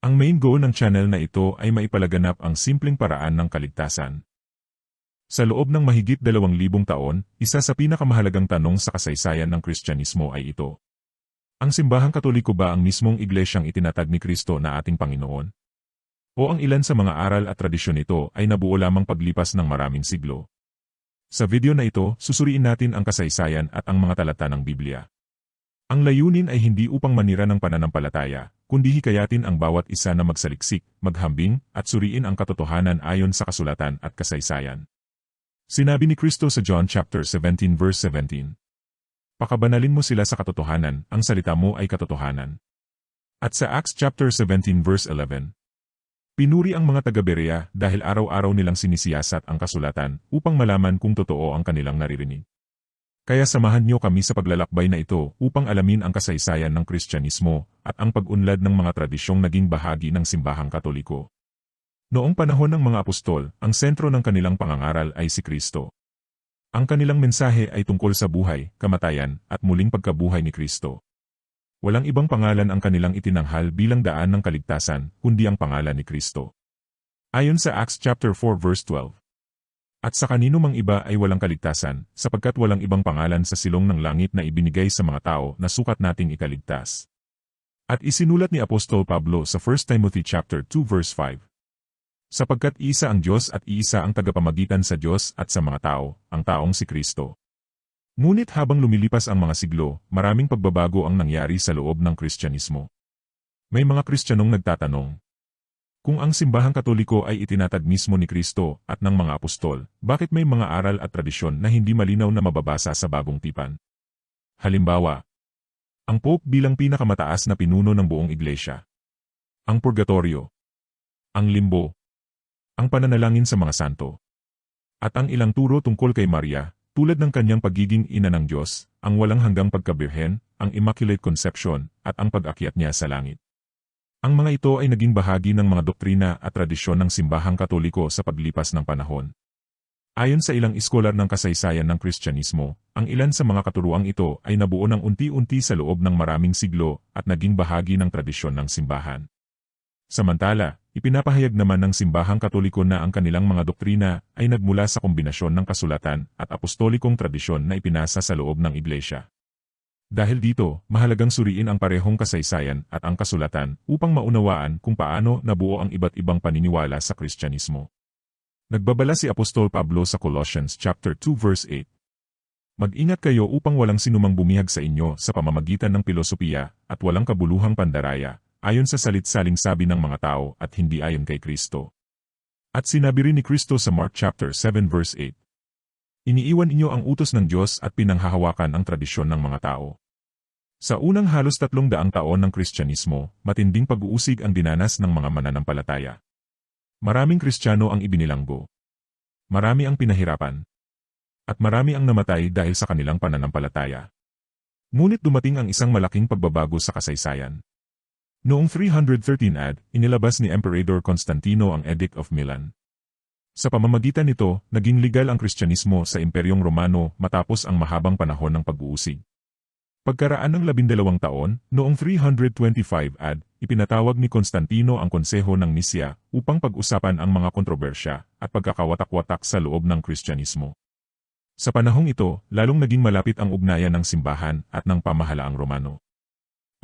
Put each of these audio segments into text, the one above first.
Ang main goal ng channel na ito ay maipalaganap ang simpleng paraan ng kaligtasan. Sa loob ng mahigit 2,000 taon, isa sa pinakamahalagang tanong sa kasaysayan ng Kristyanismo ay ito. Ang simbahang Katoliko ba ang mismong iglesyang itinatag ni Kristo na ating Panginoon? O ang ilan sa mga aral at tradisyon nito ay nabuo lamang paglipas ng maraming siglo? Sa video na ito, susuriin natin ang kasaysayan at ang mga talata ng Biblia. Ang layunin ay hindi upang manira ng pananampalataya, kundi hikayatin ang bawat isa na magsaliksik, maghambing, at suriin ang katotohanan ayon sa kasulatan at kasaysayan. Sinabi ni Kristo sa John chapter 17 verse 17. Pakabanalin mo sila sa katotohanan, ang salita mo ay katotohanan. At sa Acts chapter 17 verse 11. Pinuri ang mga taga-Berea dahil araw-araw nilang sinisiyasat ang kasulatan upang malaman kung totoo ang kanilang naririnig. Kaya samahan niyo kami sa paglalakbay na ito upang alamin ang kasaysayan ng Kristyanismo at ang pag-unlad ng mga tradisyong naging bahagi ng simbahang Katoliko. Noong panahon ng mga apostol, ang sentro ng kanilang pangangaral ay si Kristo. Ang kanilang mensahe ay tungkol sa buhay, kamatayan, at muling pagkabuhay ni Kristo. Walang ibang pangalan ang kanilang itinanghal bilang daan ng kaligtasan, kundi ang pangalan ni Kristo. Ayon sa Acts chapter 4 verse 12. At sa kanino mang iba ay walang kaligtasan, sapagkat walang ibang pangalan sa silong ng langit na ibinigay sa mga tao na sukat nating ikaligtas. At isinulat ni Apostol Pablo sa 1 Timothy chapter 2 verse 5. Sapagkat iisa ang Diyos at iisa ang tagapamagitan sa Diyos at sa mga tao, ang taong si Kristo. Ngunit habang lumilipas ang mga siglo, maraming pagbabago ang nangyari sa loob ng Kristyanismo. May mga Kristiyanong nagtatanong, kung ang simbahang Katoliko ay itinatag mismo ni Kristo at ng mga apostol, bakit may mga aral at tradisyon na hindi malinaw na mababasa sa bagong tipan? Halimbawa, ang Pope bilang pinakamataas na pinuno ng buong iglesia. Ang purgatorio. Ang limbo. Ang pananalangin sa mga santo. At ang ilang turo tungkol kay Maria, tulad ng kanyang pagiging ina ng Diyos, ang walang hanggang pagkabirhen, ang Immaculate Conception, at ang pag-akyat niya sa langit. Ang mga ito ay naging bahagi ng mga doktrina at tradisyon ng simbahang Katoliko sa paglipas ng panahon. Ayon sa ilang iskolar ng kasaysayan ng Kristyanismo, ang ilan sa mga katuruang ito ay nabuo ng unti-unti sa loob ng maraming siglo at naging bahagi ng tradisyon ng simbahan. Samantala, ipinapahayag naman ng simbahang Katoliko na ang kanilang mga doktrina ay nagmula sa kombinasyon ng kasulatan at apostolikong tradisyon na ipinasa sa loob ng iglesia. Dahil dito, mahalagang suriin ang parehong kasaysayan at ang kasulatan upang maunawaan kung paano nabuo ang iba't ibang paniniwala sa Kristyanismo. Nagbabala si Apostol Pablo sa Colossians chapter 2 verse 8. Mag-ingat kayo upang walang sinumang bumihag sa inyo sa pamamagitan ng pilosopiya at walang kabuluhang pandaraya, ayon sa salit-saling sabi ng mga tao at hindi ayon kay Kristo. At sinabi rin ni Kristo sa Mark chapter 7 verse 8. Iniiwan inyo ang utos ng Diyos at pinanghahawakan ang tradisyon ng mga tao. Sa unang halos 300 taon ng Kristyanismo, matinding pag-uusig ang dinanas ng mga mananampalataya. Maraming Kristiyano ang ibinilanggo. Marami ang pinahirapan. At marami ang namatay dahil sa kanilang pananampalataya. Ngunit dumating ang isang malaking pagbabago sa kasaysayan. Noong 313 AD, inilabas ni Emperador Constantino ang Edict of Milan. Sa pamamagitan nito, naging legal ang Kristyanismo sa Imperyong Romano matapos ang mahabang panahon ng pag-uusig. Pagkaraan ng 12 taon, noong 325 AD, ipinatawag ni Constantino ang Konseho ng Nicea upang pag-usapan ang mga kontrobersya at pagkakawatak-watak sa loob ng Kristyanismo. Sa panahong ito, lalong naging malapit ang ugnayan ng simbahan at ng pamahalaang Romano.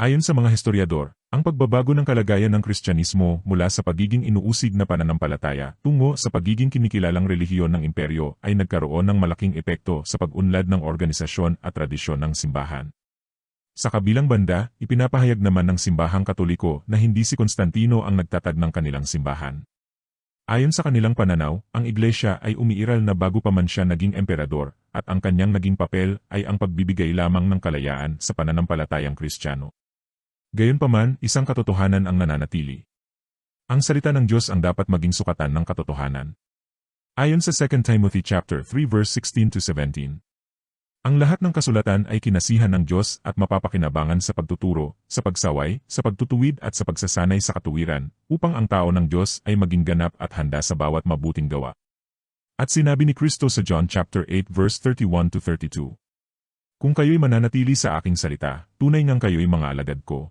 Ayon sa mga historiador, ang pagbabago ng kalagayan ng Kristyanismo mula sa pagiging inuusig na pananampalataya tungo sa pagiging kinikilalang relihiyon ng imperyo ay nagkaroon ng malaking epekto sa pag-unlad ng organisasyon at tradisyon ng simbahan. Sa kabilang banda, ipinapahayag naman ng simbahang Katoliko na hindi si Constantino ang nagtatag ng kanilang simbahan. Ayon sa kanilang pananaw, ang iglesia ay umiiral na bago pa man siya naging emperador at ang kanyang naging papel ay ang pagbibigay lamang ng kalayaan sa pananampalatayang Kristiyano. Gayunpaman, isang katotohanan ang nananatili. Ang salita ng Diyos ang dapat maging sukatan ng katotohanan. Ayon sa 2 Timothy chapter 3 verse 16 to 17. Ang lahat ng kasulatan ay kinasihan ng Diyos at mapapakinabangan sa pagtuturo, sa pagsaway, sa pagtutuwid at sa pagsasanay sa katuwiran, upang ang tao ng Diyos ay maging ganap at handa sa bawat mabuting gawa. At sinabi ni Kristo sa John chapter 8 verse 31 to 32. Kung kayo'y mananatili sa aking salita, tunay ngang kayo'y mga alagad ko.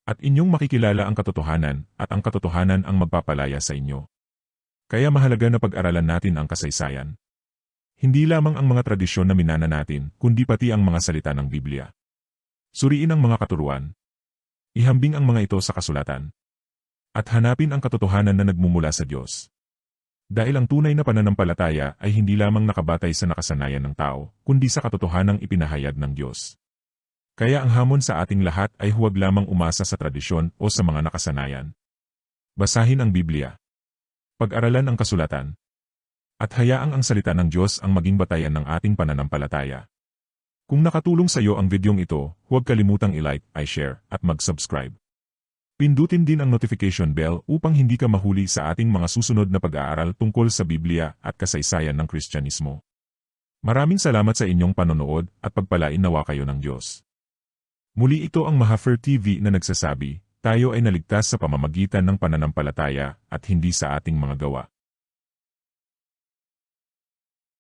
At inyong makikilala ang katotohanan, at ang katotohanan ang magpapalaya sa inyo. Kaya mahalaga na pag-aralan natin ang kasaysayan. Hindi lamang ang mga tradisyon na minana natin, kundi pati ang mga salita ng Biblia. Suriin ang mga katuruan. Ihambing ang mga ito sa kasulatan. At hanapin ang katotohanan na nagmumula sa Diyos. Dahil ang tunay na pananampalataya ay hindi lamang nakabatay sa nakasanayan ng tao, kundi sa katotohanang ipinahayag ng Diyos. Kaya ang hamon sa ating lahat ay huwag lamang umasa sa tradisyon o sa mga nakasanayan. Basahin ang Biblia. Pag-aralan ang kasulatan. At hayaang ang salita ng Diyos ang maging batayan ng ating pananampalataya. Kung nakatulong sa iyo ang videong ito, huwag kalimutang i-like, i-share, at mag-subscribe. Pindutin din ang notification bell upang hindi ka mahuli sa ating mga susunod na pag-aaral tungkol sa Biblia at kasaysayan ng Kristyanismo. Maraming salamat sa inyong panonood at pagpalain nawa kayo ng Diyos. Muli ito ang Mahafer TV na nagsasabi, tayo ay naligtas sa pamamagitan ng pananampalataya at hindi sa ating mga gawa.